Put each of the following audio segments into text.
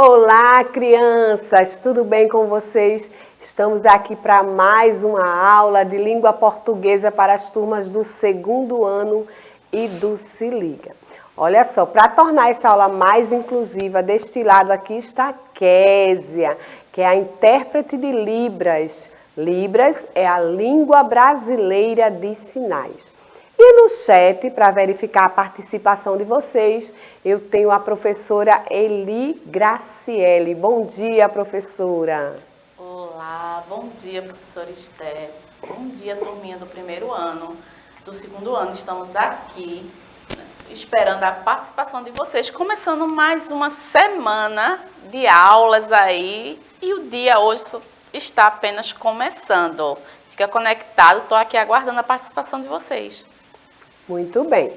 Olá, crianças! Tudo bem com vocês? Estamos aqui para mais uma aula de língua portuguesa para as turmas do segundo ano e do Se Liga. Olha só, para tornar essa aula mais inclusiva, deste lado aqui está Késia, que é a intérprete de Libras. Libras é a língua brasileira de sinais. E no chat, para verificar a participação de vocês, eu tenho a professora Eli Graciele. Bom dia, professora. Olá, bom dia, professora Esther. Bom dia, turminha do primeiro ano, do segundo ano. Estamos aqui esperando a participação de vocês, começando mais uma semana de aulas aí. E o dia hoje está apenas começando. Fica conectado, estou aqui aguardando a participação de vocês. Muito bem.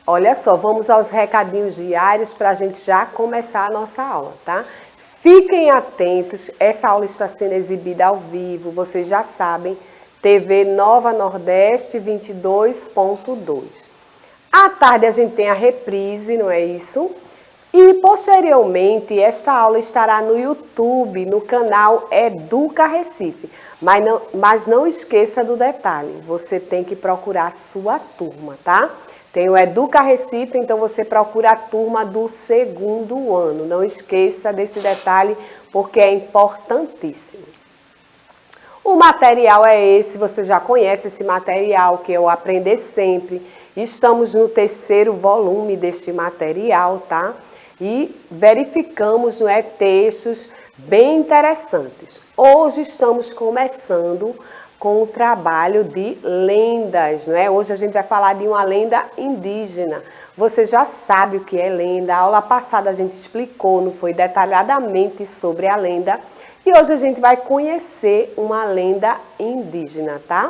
Olha só, vamos aos recadinhos diários para a gente já começar a nossa aula, tá? Fiquem atentos, essa aula está sendo exibida ao vivo, vocês já sabem, TV Nova Nordeste 22.2. À tarde a gente tem a reprise, não é isso? E posteriormente esta aula estará no YouTube, no canal Educa Recife. Mas não esqueça do detalhe, você tem que procurar a sua turma, tá? Tem o Educa Recife, então você procura a turma do segundo ano. Não esqueça desse detalhe, porque é importantíssimo. O material é esse, você já conhece esse material, que é o Aprender Sempre. Estamos no 3º volume deste material, tá? E verificamos, não é, textos bem interessantes. Hoje estamos começando com o trabalho de lendas, não é? Hoje a gente vai falar de uma lenda indígena. Você já sabe o que é lenda. A aula passada a gente explicou, não foi, detalhadamente sobre a lenda. E hoje a gente vai conhecer uma lenda indígena, tá?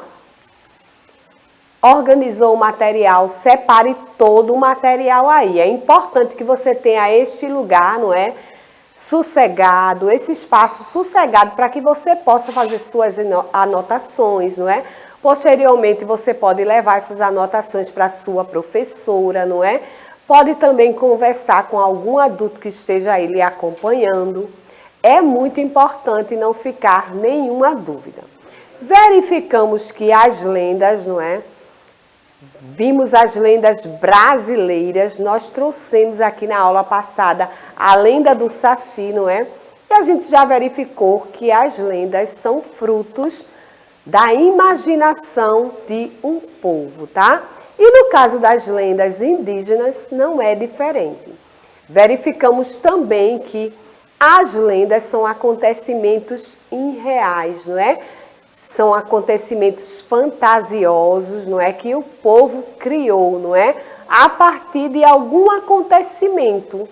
Organizou o material, separe todo o material aí. É importante que você tenha este lugar, não é? Sossegado, esse espaço sossegado para que você possa fazer suas anotações, não é? Posteriormente você pode levar essas anotações para a sua professora, não é? Pode também conversar com algum adulto que esteja aí lhe acompanhando. É muito importante não ficar nenhuma dúvida. Verificamos que as lendas, não é? Vimos as lendas brasileiras, nós trouxemos aqui na aula passada a lenda do Saci, não é? E a gente já verificou que as lendas são frutos da imaginação de um povo, tá? E no caso das lendas indígenas não é diferente. Verificamos também que as lendas são acontecimentos irreais, não é? São acontecimentos fantasiosos, não é? Que o povo criou, não é? A partir de algum acontecimento,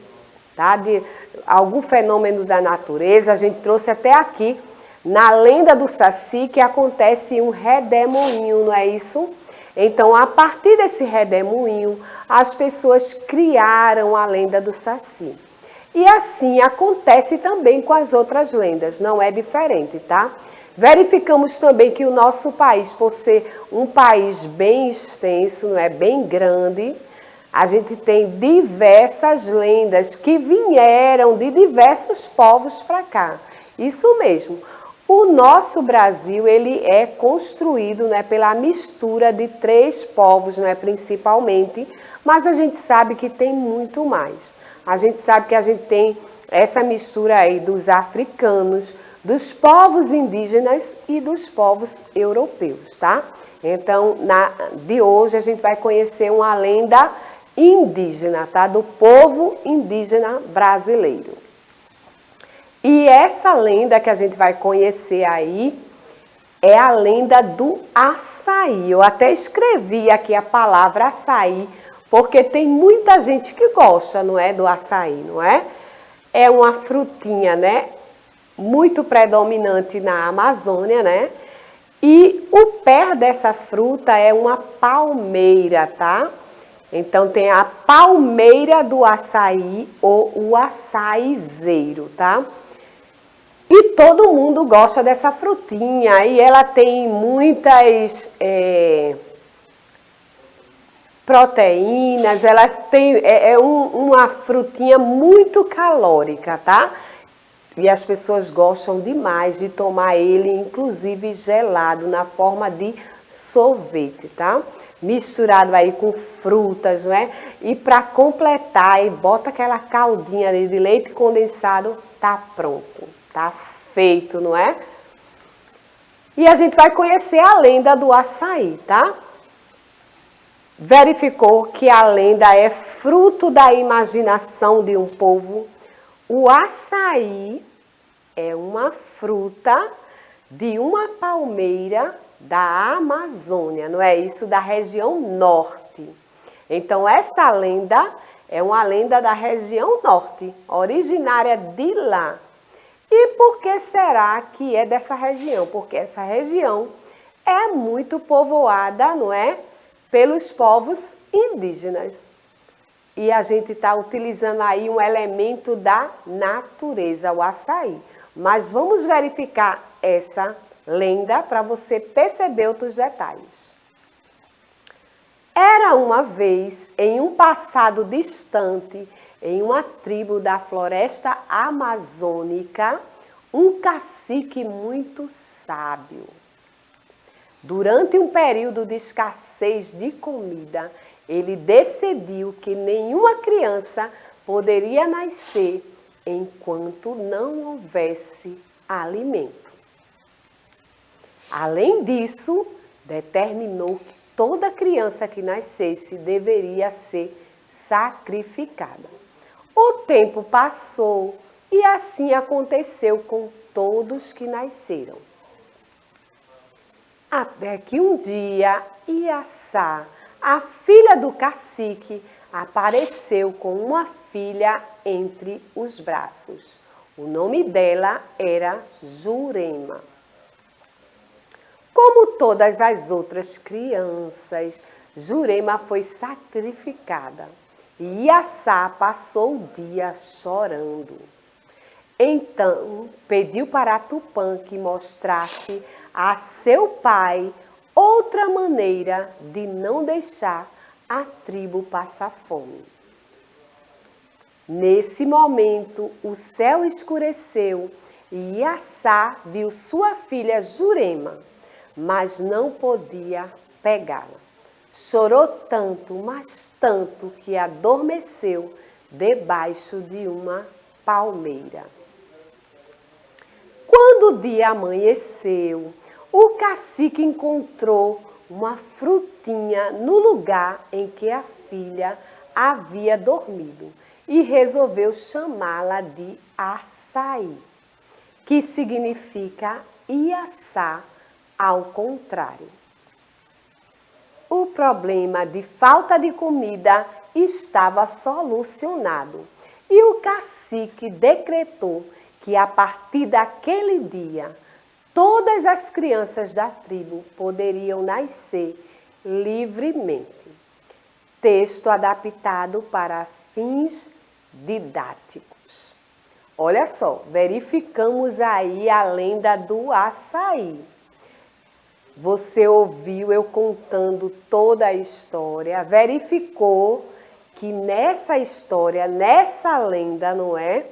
tá? De algum fenômeno da natureza. A gente trouxe até aqui, na lenda do Saci, que acontece um redemoinho, não é isso? Então, a partir desse redemoinho, as pessoas criaram a lenda do Saci. E assim acontece também com as outras lendas, não é diferente, tá? Verificamos também que o nosso país, por ser um país bem extenso, não é, bem grande, a gente tem diversas lendas que vieram de diversos povos para cá. Isso mesmo. O nosso Brasil, ele é construído, né, pela mistura de 3 povos, né, principalmente, mas a gente sabe que tem muito mais. A gente sabe que a gente tem essa mistura aí dos africanos, dos povos indígenas e dos povos europeus, tá? Então, de hoje a gente vai conhecer uma lenda indígena, tá? Do povo indígena brasileiro. E essa lenda que a gente vai conhecer aí é a lenda do açaí. Eu até escrevi aqui a palavra açaí, porque tem muita gente que gosta, não é, do açaí, não é? É uma frutinha, né? Muito predominante na Amazônia, né? E o pé dessa fruta é uma palmeira, tá? Então tem a palmeira do açaí ou o açaizeiro, tá? E todo mundo gosta dessa frutinha e ela tem muitas proteínas, ela tem uma frutinha muito calórica, tá? E as pessoas gostam demais de tomar ele, inclusive gelado, na forma de sorvete, tá? Misturado aí com frutas, não é? E para completar, aí bota aquela caldinha ali de leite condensado, tá pronto, tá feito, não é? E a gente vai conhecer a lenda do açaí, tá? Verificou que a lenda é fruto da imaginação de um povo. O açaí é uma fruta de uma palmeira da Amazônia, não é isso? Da região norte. Então, essa lenda é uma lenda da região norte, originária de lá. E por que será que é dessa região? Porque essa região é muito povoada, não é? Pelos povos indígenas. E a gente está utilizando aí um elemento da natureza, o açaí. Mas vamos verificar essa lenda para você perceber outros detalhes. Era uma vez, em um passado distante, em uma tribo da floresta amazônica, um cacique muito sábio. Durante um período de escassez de comida, ele decidiu que nenhuma criança poderia nascer enquanto não houvesse alimento. Além disso, determinou que toda criança que nascesse deveria ser sacrificada. O tempo passou e assim aconteceu com todos que nasceram. Até que um dia, Iaçá, a filha do cacique, apareceu com uma filha entre os braços. O nome dela era Jurema. Como todas as outras crianças, Jurema foi sacrificada e Iaçá passou o dia chorando. Então, pediu para Tupã que mostrasse a seu pai outra maneira de não deixar a tribo passar fome. Nesse momento, o céu escureceu e Iaçá viu sua filha Jurema, mas não podia pegá-la. Chorou tanto, mas tanto, que adormeceu debaixo de uma palmeira. Quando o dia amanheceu, o cacique encontrou uma frutinha no lugar em que a filha havia dormido e resolveu chamá-la de açaí, que significa Iaçá ao contrário. O problema de falta de comida estava solucionado e o cacique decretou que a partir daquele dia todas as crianças da tribo poderiam nascer livremente. Texto adaptado para fins didáticos. Olha só, verificamos aí a lenda do açaí. Você ouviu eu contando toda a história, verificou que nessa história, nessa lenda, não é?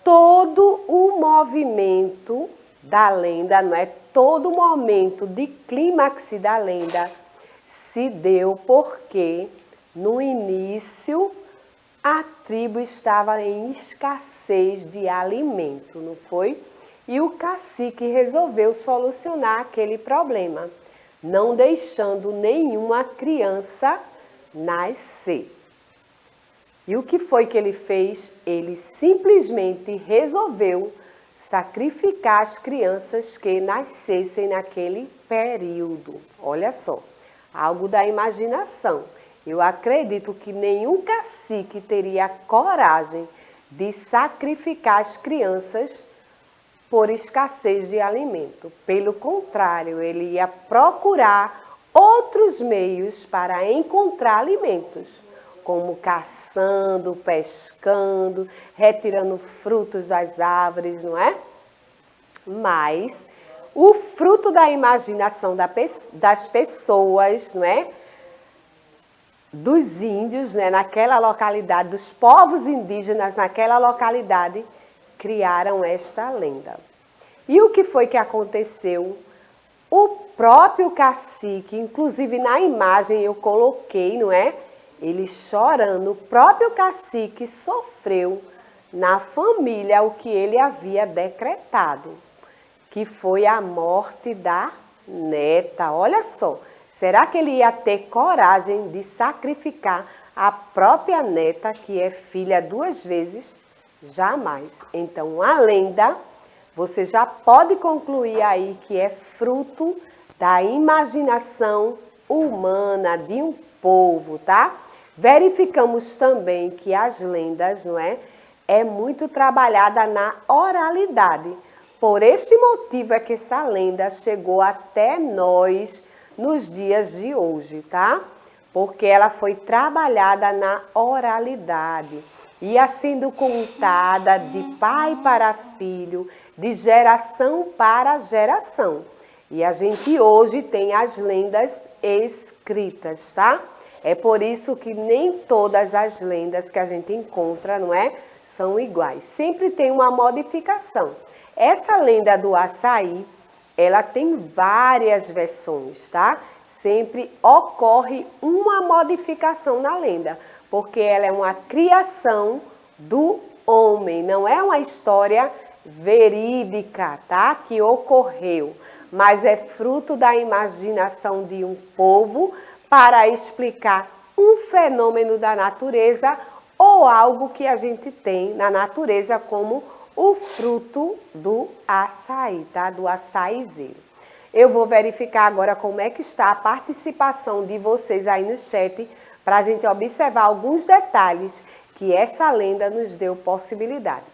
Todo o movimento da lenda, não é? Todo o momento de clímax da lenda se deu porque no início a tribo estava em escassez de alimento, não foi? E o cacique resolveu solucionar aquele problema, não deixando nenhuma criança nascer. E o que foi que ele fez? Ele simplesmente resolveu sacrificar as crianças que nascessem naquele período. Olha só, algo da imaginação. Eu acredito que nenhum cacique teria coragem de sacrificar as crianças por escassez de alimento. Pelo contrário, ele ia procurar outros meios para encontrar alimentos, como caçando, pescando, retirando frutos das árvores, não é? Mas o fruto da imaginação das pessoas, não é? Dos índios, né? Naquela localidade, dos povos indígenas naquela localidade, criaram esta lenda. E o que foi que aconteceu? O próprio cacique, inclusive na imagem eu coloquei, não é? Ele chorando, o próprio cacique sofreu na família o que ele havia decretado, que foi a morte da neta. Olha só, será que ele ia ter coragem de sacrificar a própria neta, que é filha 2 vezes? Jamais. Então, a lenda, você já pode concluir aí que é fruto da imaginação humana de um povo, tá? Verificamos também que as lendas, não é? É muito trabalhada na oralidade. Por este motivo é que essa lenda chegou até nós nos dias de hoje, tá? Porque ela foi trabalhada na oralidade. Ia sendo contada de pai para filho, de geração para geração. E a gente hoje tem as lendas escritas, tá? É por isso que nem todas as lendas que a gente encontra, não é? São iguais. Sempre tem uma modificação. Essa lenda do açaí, ela tem várias versões, tá? Sempre ocorre uma modificação na lenda, porque ela é uma criação do homem, não é uma história verídica, tá? Que ocorreu, mas é fruto da imaginação de um povo para explicar um fenômeno da natureza ou algo que a gente tem na natureza, como o fruto do açaí, tá? Do açaizeiro. Eu vou verificar agora como é que está a participação de vocês aí no chat, para a gente observar alguns detalhes que essa lenda nos deu possibilidade.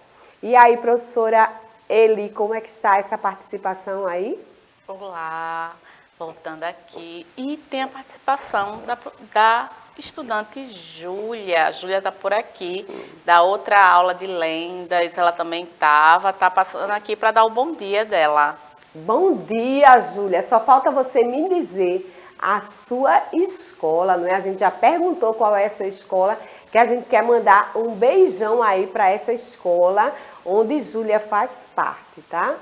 E aí, professora Eli, como é que está essa participação aí? Olá, voltando aqui. E tem a participação da estudante Júlia. Júlia está por aqui, da outra aula de lendas. Ela também está passando aqui para dar o bom dia dela. Bom dia, Júlia. Só falta você me dizer a sua escola, não é? A gente já perguntou qual é a sua escola, que a gente quer mandar um beijão aí para essa escola onde Júlia faz parte, tá?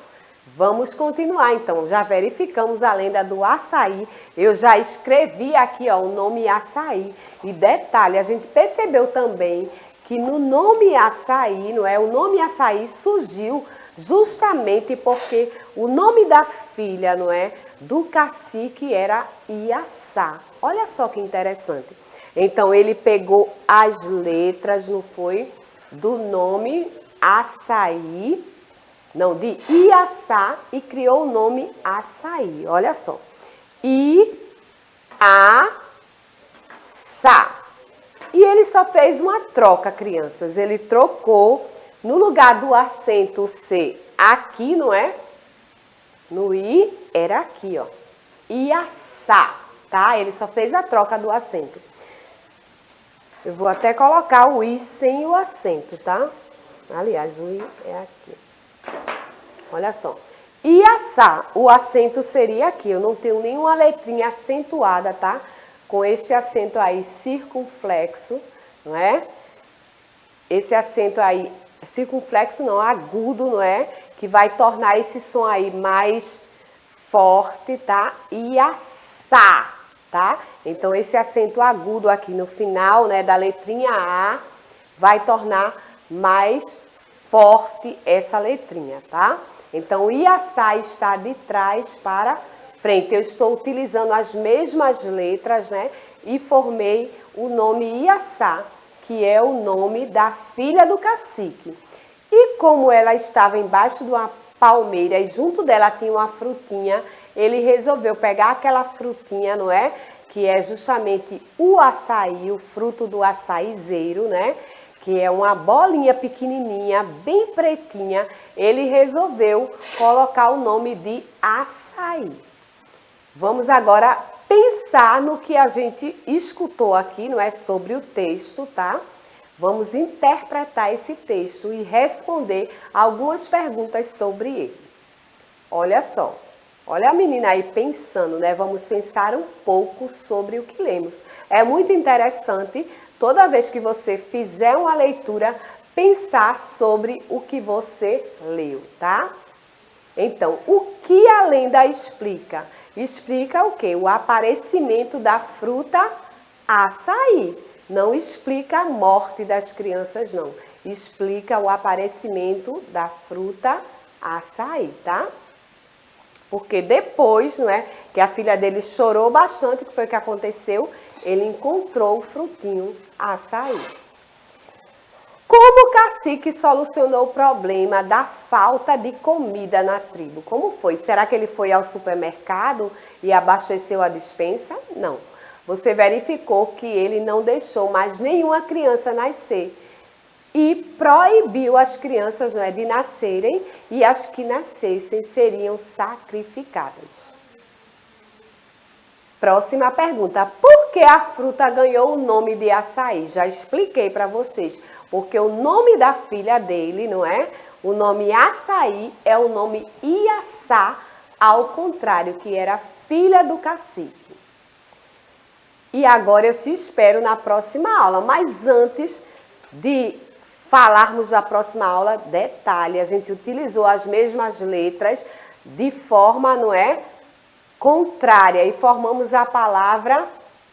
Vamos continuar, então. Já verificamos a lenda do açaí. Eu já escrevi aqui, ó, o nome açaí. E detalhe, a gente percebeu também que no nome açaí, não é? O nome açaí surgiu justamente porque o nome da filha, não é? Do cacique era Iaçá. Olha só que interessante. Então, ele pegou as letras, não foi? Do nome açaí, não, de Iaçá, e criou o nome açaí. Olha só. I-A-Sá. E ele só fez uma troca, crianças. Ele trocou, no lugar do acento C aqui, não é? No I, era aqui, ó. Iaçá, tá? Ele só fez a troca do acento. Eu vou até colocar o I sem o acento, tá? Aliás, o I é aqui. Olha só. Iaçá, o acento seria aqui. Eu não tenho nenhuma letrinha acentuada, tá? Com este acento aí circunflexo, não é? Esse acento aí, circunflexo não, agudo, não é? Que vai tornar esse som aí mais forte, tá? Iaçá, tá? Então, esse acento agudo aqui no final, né, da letrinha A, vai tornar mais forte essa letrinha, tá? Então, Iaçá está de trás para frente. Eu estou utilizando as mesmas letras, né? E formei o nome Iaçá, que é o nome da filha do cacique. E como ela estava embaixo de uma palmeira e junto dela tinha uma frutinha, ele resolveu pegar aquela frutinha, não é? Que é justamente o açaí, o fruto do açaizeiro, né? Que é uma bolinha pequenininha, bem pretinha. Ele resolveu colocar o nome de açaí. Vamos agora pensar no que a gente escutou aqui, não é? Sobre o texto, tá? Vamos interpretar esse texto e responder algumas perguntas sobre ele. Olha só, olha a menina aí pensando, né? Vamos pensar um pouco sobre o que lemos. É muito interessante, toda vez que você fizer uma leitura, pensar sobre o que você leu, tá? Então, o que a lenda explica? Explica o quê? O aparecimento da fruta açaí. Não explica a morte das crianças, não. Explica o aparecimento da fruta açaí, tá? Porque depois, não é, que a filha dele chorou bastante, o que foi que aconteceu? Ele encontrou o frutinho açaí. Como o cacique solucionou o problema da falta de comida na tribo? Como foi? Será que ele foi ao supermercado e abasteceu a despensa? Não. Você verificou que ele não deixou mais nenhuma criança nascer e proibiu as crianças, não é, de nascerem, e as que nascessem seriam sacrificadas. Próxima pergunta. Por que a fruta ganhou o nome de açaí? Já expliquei para vocês. Porque o nome da filha dele, não é? O nome açaí é o nome Iaçá, ao contrário, que era filha do cacique. E agora eu te espero na próxima aula. Mas antes de falarmos da próxima aula, detalhe, a gente utilizou as mesmas letras de forma, não é, contrária, e formamos a palavra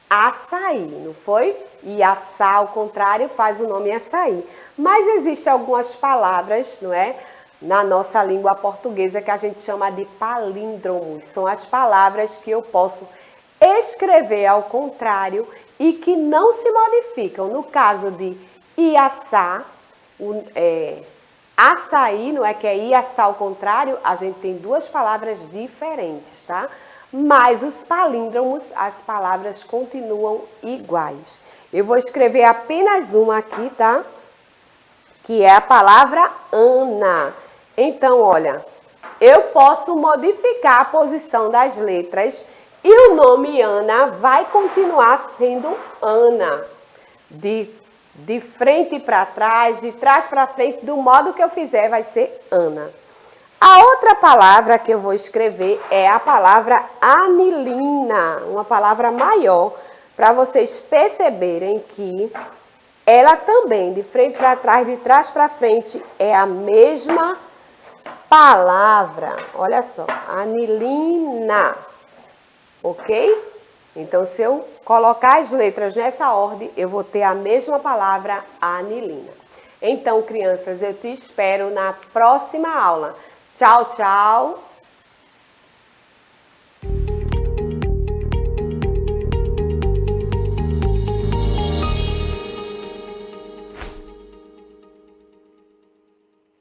açaí, não foi? Iaçá, ao contrário, faz o nome açaí. Mas existem algumas palavras, não é, na nossa língua portuguesa que a gente chama de palíndromos. São as palavras que eu posso escrever ao contrário e que não se modificam. No caso de Iaçá, açaí, não é, que é Iaçá ao contrário, a gente tem duas palavras diferentes, tá? Mas os palíndromos, as palavras continuam iguais. Eu vou escrever apenas uma aqui, tá? Que é a palavra Ana. Então, olha, eu posso modificar a posição das letras e o nome Ana vai continuar sendo Ana. De frente para trás, de trás para frente, do modo que eu fizer vai ser Ana. A outra palavra que eu vou escrever é a palavra anilina, uma palavra maior, para vocês perceberem que ela também, de frente para trás, de trás para frente, é a mesma palavra. Olha só, anilina, ok? Então, se eu colocar as letras nessa ordem, eu vou ter a mesma palavra anilina. Então, crianças, eu te espero na próxima aula. Tchau, tchau!